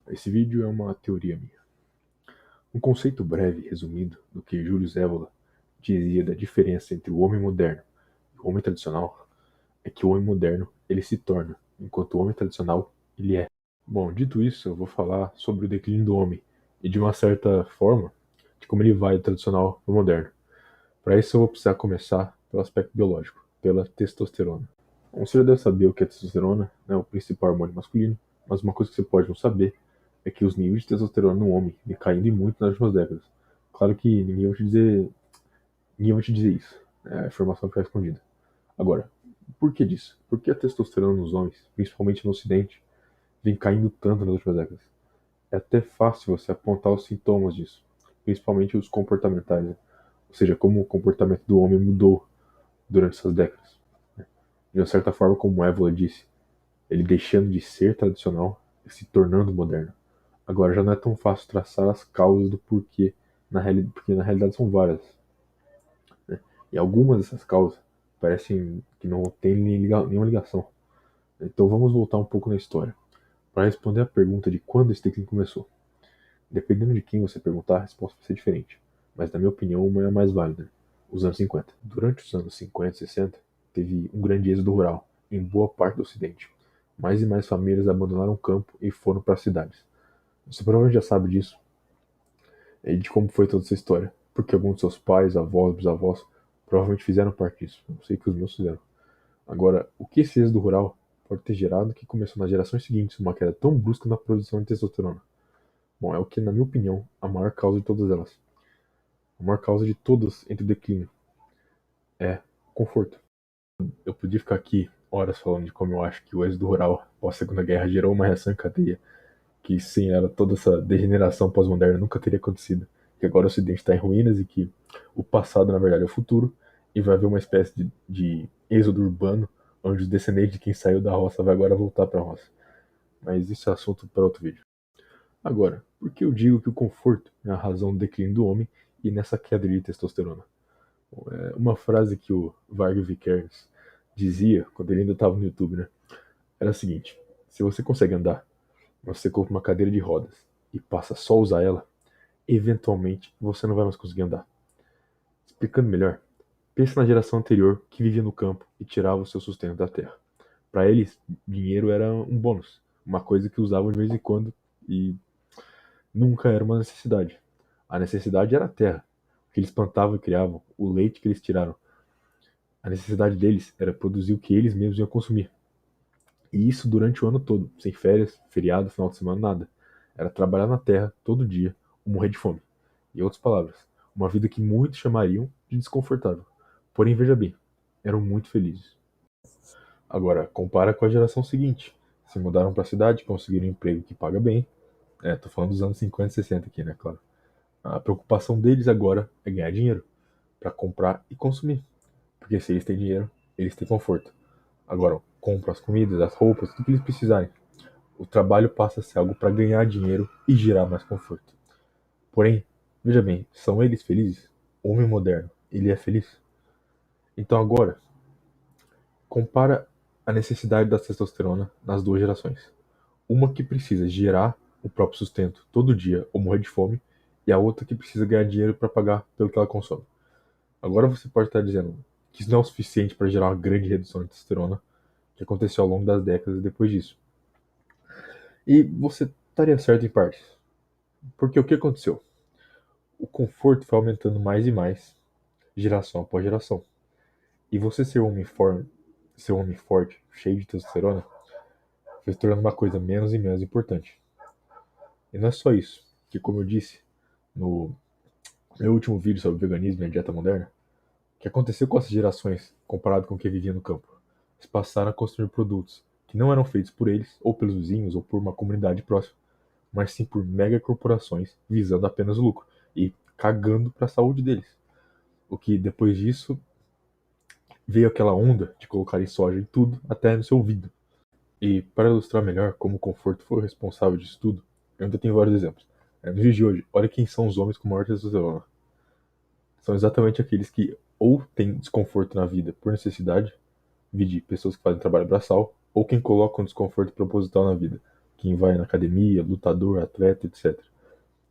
Esse vídeo é uma teoria minha. Um conceito breve, resumido, do que Julius Evola dizia da diferença entre o homem moderno e o homem tradicional é que o homem moderno ele se torna, enquanto o homem tradicional ele é. Bom, dito isso, eu vou falar sobre o declínio do homem e de uma certa forma de como ele vai do tradicional para o moderno. Para isso eu vou precisar começar pelo aspecto biológico, pela testosterona. Bom, você já deve saber o que é testosterona, né, o principal hormônio masculino, mas uma coisa que você pode não saber é que os níveis de testosterona no homem vêm caindo e muito nas últimas décadas. Claro que ninguém vai te dizer isso, né, a informação fica escondida. Agora, por que disso? Por que a testosterona nos homens, principalmente no ocidente, vem caindo tanto nas últimas décadas? É até fácil você apontar os sintomas disso, principalmente os comportamentais, né? Ou seja, como o comportamento do homem mudou durante essas décadas. De uma certa forma, como Evola disse, ele deixando de ser tradicional e se tornando moderno. Agora já não é tão fácil traçar as causas do porquê, porque na realidade são várias, né? E algumas dessas causas parecem que não têm nenhuma ligação. Então vamos voltar um pouco na história, para responder a pergunta de quando esse declínio começou. Dependendo de quem você perguntar, a resposta vai ser diferente, mas na minha opinião uma é a mais válida: os anos 50. Durante os anos 50 e 60, teve um grande êxodo rural em boa parte do ocidente. Mais e mais famílias abandonaram o campo e foram para as cidades. Você provavelmente já sabe disso e de como foi toda essa história, porque alguns de seus pais, avós, bisavós provavelmente fizeram parte disso. Eu sei que os meus fizeram. Agora, o que esse êxodo rural pode ter gerado que começou nas gerações seguintes uma queda tão brusca na produção de testosterona? Bom, é o que, na minha opinião, a maior causa de todas elas. A maior causa de todas entre o declínio é o conforto. Eu podia ficar aqui horas falando de como eu acho que o êxodo rural pós Segunda Guerra gerou uma reação em cadeia, que sem ela toda essa degeneração pós-moderna nunca teria acontecido, que agora o Ocidente está em ruínas e que o passado na verdade é o futuro, e vai haver uma espécie de êxodo urbano, onde os descendentes de quem saiu da roça vai agora voltar para a roça. Mas isso é assunto para outro vídeo. Agora, por que eu digo que o conforto é a razão do declínio do homem e nessa queda de testosterona? Bom, é uma frase que o Varg Vikernes dizia quando ele ainda estava no YouTube, né? Era a seguinte: se você consegue andar, mas você compra uma cadeira de rodas e passa só a usar ela, eventualmente você não vai mais conseguir andar. Explicando melhor, pense na geração anterior que vivia no campo e tirava o seu sustento da terra. Para eles, dinheiro era um bônus, uma coisa que usavam de vez em quando e nunca era uma necessidade. A necessidade era a terra, o que eles plantavam e criavam, o leite que eles tiraram. A necessidade deles era produzir o que eles mesmos iam consumir. E isso durante o ano todo, sem férias, feriado, final de semana, nada. Era trabalhar na terra todo dia ou morrer de fome. Em outras palavras, uma vida que muitos chamariam de desconfortável. Porém, veja bem, eram muito felizes. Agora, compara com a geração seguinte. Se mudaram para a cidade, conseguiram um emprego que paga bem. Tô falando dos anos 50 e 60 aqui, né, claro. A preocupação deles agora é ganhar dinheiro para comprar e consumir. Porque se eles têm dinheiro, eles têm conforto. Agora, compram as comidas, as roupas, tudo que eles precisarem. O trabalho passa a ser algo para ganhar dinheiro e gerar mais conforto. Porém, veja bem, são eles felizes? O homem moderno, ele é feliz? Então agora, compara a necessidade da testosterona nas duas gerações. Uma que precisa gerar o próprio sustento todo dia ou morrer de fome, e a outra que precisa ganhar dinheiro para pagar pelo que ela consome. Agora você pode estar dizendo que isso não é o suficiente para gerar uma grande redução de testosterona, que aconteceu ao longo das décadas depois disso. E você estaria certo em partes. Porque o que aconteceu? O conforto foi aumentando mais e mais, geração após geração. E você ser um homem forte, cheio de testosterona, foi se tornando uma coisa menos e menos importante. E não é só isso, que como eu disse no meu último vídeo sobre veganismo e a dieta moderna, o que aconteceu com essas gerações comparado com o que vivia no campo? Eles passaram a consumir produtos que não eram feitos por eles, ou pelos vizinhos, ou por uma comunidade próxima, mas sim por megacorporações visando apenas o lucro e cagando para a saúde deles. O que depois disso veio aquela onda de colocarem soja em tudo, até no seu ouvido. E para ilustrar melhor como o conforto foi o responsável disso tudo, eu ainda tenho vários exemplos. Nos dias de hoje, olha quem são os homens com maior testosterona. São exatamente aqueles que ou têm desconforto na vida por necessidade, vide pessoas que fazem trabalho braçal, ou quem coloca um desconforto proposital na vida, quem vai na academia, lutador, atleta, etc.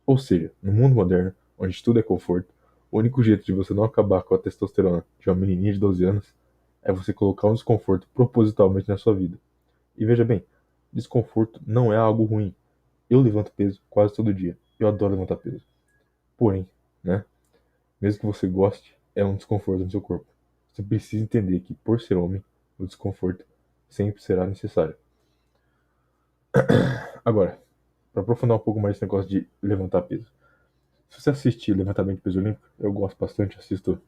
Ou seja, no mundo moderno, onde tudo é conforto, o único jeito de você não acabar com a testosterona de uma menininha de 12 anos é você colocar um desconforto propositalmente na sua vida. E veja bem, desconforto não é algo ruim. Eu levanto peso quase todo dia. Eu adoro levantar peso. Porém, né, mesmo que você goste, é um desconforto no seu corpo. Você precisa entender que, por ser homem, o desconforto sempre será necessário. Agora, para aprofundar um pouco mais esse negócio de levantar peso. Se você assistir levantamento de peso olímpico, eu gosto bastante, assisto,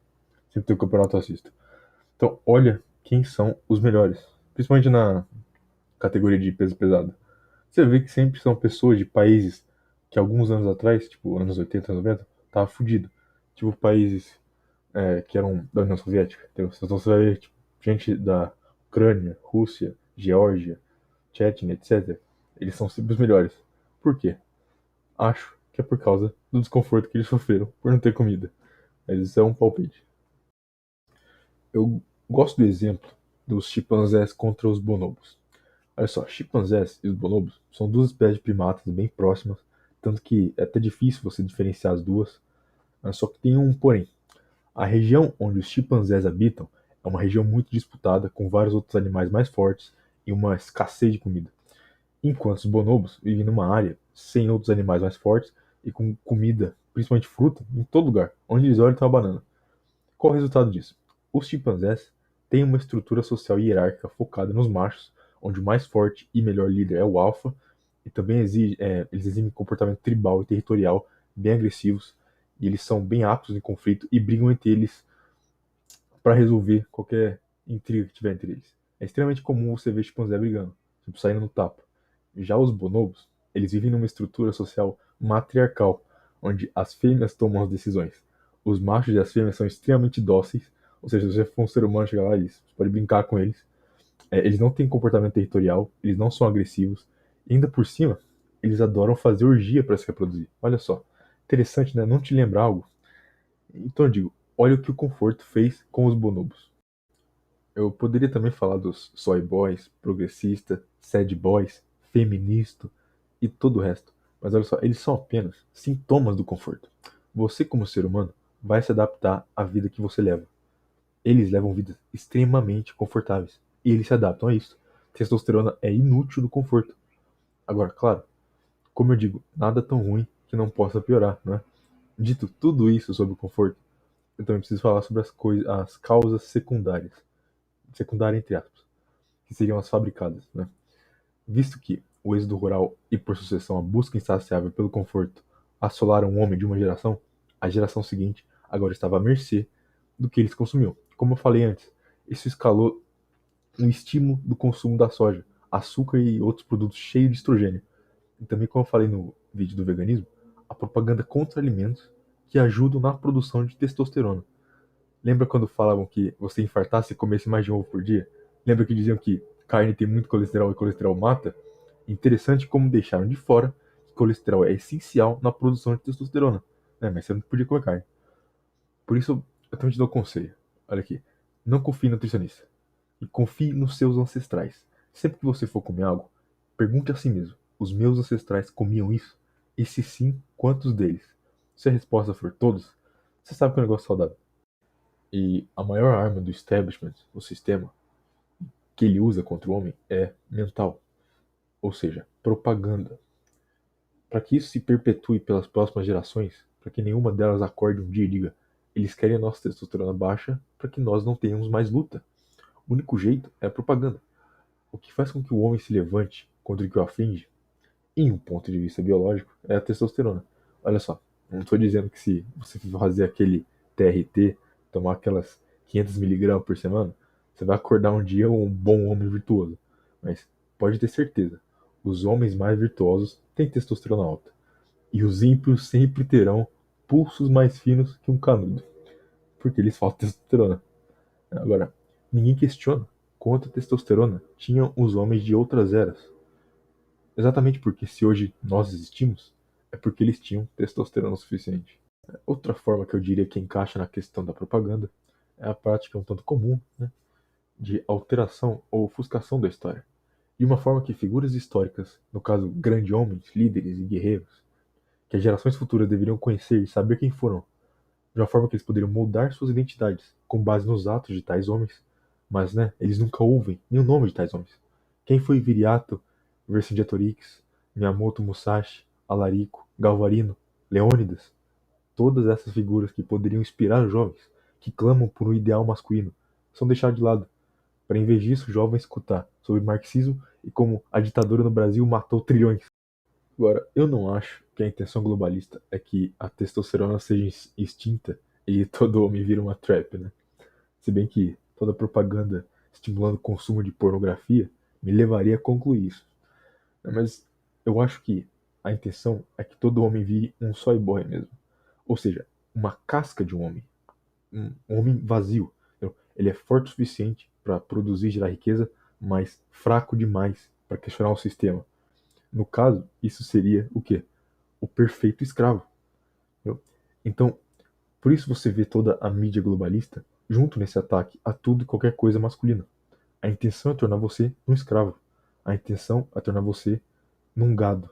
sempre tem o campeonato, eu assisto. Então, olha quem são os melhores, principalmente na categoria de peso pesado. Você vê que sempre são pessoas de países que alguns anos atrás, tipo anos 80, 90, tava fudido. Tipo países que eram da União Soviética. Então você vai ver tipo, gente da Ucrânia, Rússia, Geórgia, Chechnya, etc. Eles são sempre os melhores. Por quê? Acho que é por causa do desconforto que eles sofreram por não ter comida. Mas isso é um palpite. Eu gosto do exemplo dos chimpanzés contra os bonobos. Olha só, chimpanzés e os bonobos são duas espécies de primatas bem próximas, tanto que é até difícil você diferenciar as duas. Só que tem um porém. A região onde os chimpanzés habitam é uma região muito disputada, com vários outros animais mais fortes e uma escassez de comida. Enquanto os bonobos vivem numa área sem outros animais mais fortes e com comida, principalmente fruta, em todo lugar. Onde eles olham tem uma banana. Qual o resultado disso? Os chimpanzés têm uma estrutura social hierárquica focada nos machos, onde o mais forte e melhor líder é o alfa, e também eles exibem comportamento tribal e territorial bem agressivos, e eles são bem aptos em conflito e brigam entre eles para resolver qualquer intriga que tiver entre eles. É extremamente comum você ver chimpanzé brigando, tipo saindo no tapa. Já os bonobos, eles vivem numa estrutura social matriarcal, onde as fêmeas tomam as decisões. Os machos e as fêmeas são extremamente dóceis, ou seja, se você for um ser humano chegar lá, você pode brincar com eles. Eles não têm comportamento territorial, eles não são agressivos, e ainda por cima, eles adoram fazer orgia para se reproduzir. Olha só, interessante, né? Não te lembra algo? Então eu digo, olha o que o conforto fez com os bonobos. Eu poderia também falar dos soy boys, progressista, sad boys, feminista e todo o resto. Mas olha só, eles são apenas sintomas do conforto. Você, como ser humano, vai se adaptar à vida que você leva. Eles levam vidas extremamente confortáveis. E eles se adaptam a isso. Testosterona é inútil do conforto. Agora, claro, como eu digo, nada tão ruim que não possa piorar, não é? Dito tudo isso sobre o conforto, eu também preciso falar sobre as causas secundárias. Secundária entre aspas, que seriam as fabricadas, né? Visto que o êxodo rural e, por sucessão, a busca insaciável pelo conforto assolaram um homem de uma geração, a geração seguinte agora estava à mercê do que eles consumiam. Como eu falei antes, isso escalou no estímulo do consumo da soja, açúcar e outros produtos cheios de estrogênio. E também, como eu falei no vídeo do veganismo, a propaganda contra alimentos que ajudam na produção de testosterona. Lembra quando falavam que você infartasse e comesse mais de um ovo por dia? Lembra que diziam que carne tem muito colesterol e colesterol mata? Interessante como deixaram de fora que colesterol é essencial na produção de testosterona. Mas você não podia comer carne. Por isso, eu também te dou um conselho. Olha aqui. Não confie em nutricionista. E confie nos seus ancestrais. Sempre que você for comer algo, pergunte a si mesmo: os meus ancestrais comiam isso? E se sim, quantos deles? Se a resposta for todos, você sabe que é um negócio saudável. E a maior arma do establishment, o sistema, que ele usa contra o homem é mental, ou seja, propaganda. Para que isso se perpetue pelas próximas gerações, para que nenhuma delas acorde um dia e diga: eles querem a nossa testosterona baixa para que nós não tenhamos mais luta. O único jeito é a propaganda. O que faz com que o homem se levante contra o que o aflige, em um ponto de vista biológico, é a testosterona. Olha só, não estou dizendo que se você fazer aquele TRT, tomar aquelas 500 miligramas por semana, você vai acordar um dia um bom homem virtuoso. Mas pode ter certeza, os homens mais virtuosos têm testosterona alta. E os ímpios sempre terão pulsos mais finos que um canudo, porque eles faltam testosterona. Agora, ninguém questiona quanta testosterona tinham os homens de outras eras. Exatamente porque se hoje nós existimos, é porque eles tinham testosterona o suficiente. Outra forma que eu diria que encaixa na questão da propaganda é a prática um tanto comum, né, de alteração ou ofuscação da história. de uma forma que figuras históricas, no caso grandes homens, líderes e guerreiros, que as gerações futuras deveriam conhecer e saber quem foram, de uma forma que eles poderiam moldar suas identidades com base nos atos de tais homens, mas eles nunca ouvem nem o nome de tais homens. Quem foi Viriato, Vercingetorix, Miyamoto Musashi, Alarico, Galvarino, Leônidas? Todas essas figuras que poderiam inspirar os jovens, que clamam por um ideal masculino, são deixadas de lado, para em vez disso, jovens escutar sobre marxismo e como a ditadura no Brasil matou trilhões. Agora, eu não acho que a intenção globalista é que a testosterona seja extinta e todo homem vira uma trap, né? Se bem que toda propaganda estimulando o consumo de pornografia me levaria a concluir isso. Mas eu acho que a intenção é que todo homem vire um soy boy mesmo. Ou seja, uma casca de um homem. Um homem vazio. Entendeu? Ele é forte o suficiente para produzir e gerar riqueza, mas fraco demais para questionar o sistema. No caso, isso seria o quê? O perfeito escravo. Entendeu? Então, por isso você vê toda a mídia globalista junto nesse ataque a tudo e qualquer coisa masculina. A intenção é tornar você um escravo. A intenção é tornar você num gado.